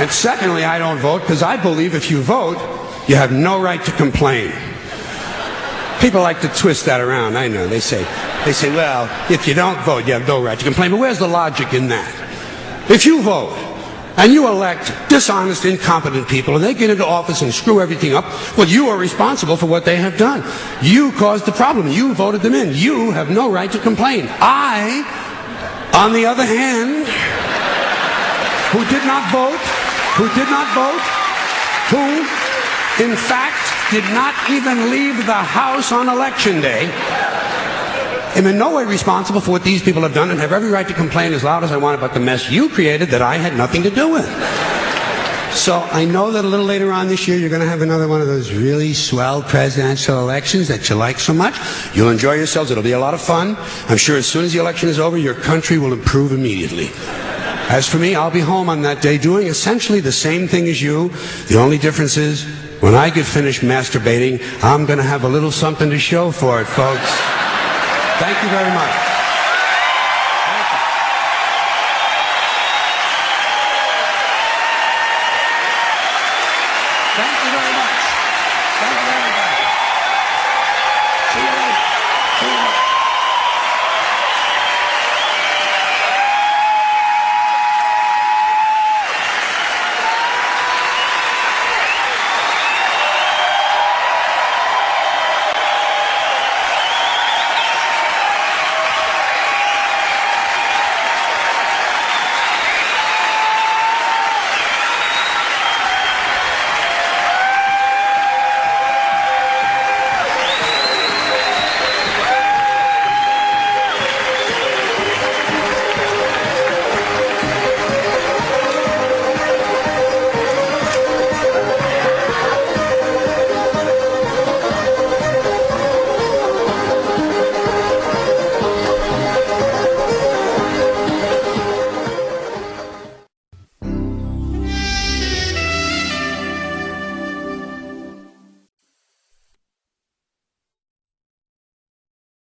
And secondly, I don't vote because I believe if you vote, you have no right to complain. People like to twist that around, I know. They say, well, if you don't vote, you have no right to complain. But where's the logic in that? If you vote, and you elect dishonest, incompetent people, and they get into office and screw everything up, well, you are responsible for what they have done. You caused the problem. You voted them in. You have no right to complain. I, on the other hand, who in fact, did not even leave the house on election day. I'm in no way responsible for what these people have done and have every right to complain as loud as I want about the mess you created that I had nothing to do with. So I know that a little later on this year you're going to have another one of those really swell presidential elections that you like so much. You'll enjoy yourselves. It'll be a lot of fun. I'm sure as soon as the election is over, your country will improve immediately. As for me, I'll be home on that day doing essentially the same thing as you. The only difference is when I get finished masturbating, I'm going to have a little something to show for it, folks. Thank you very much.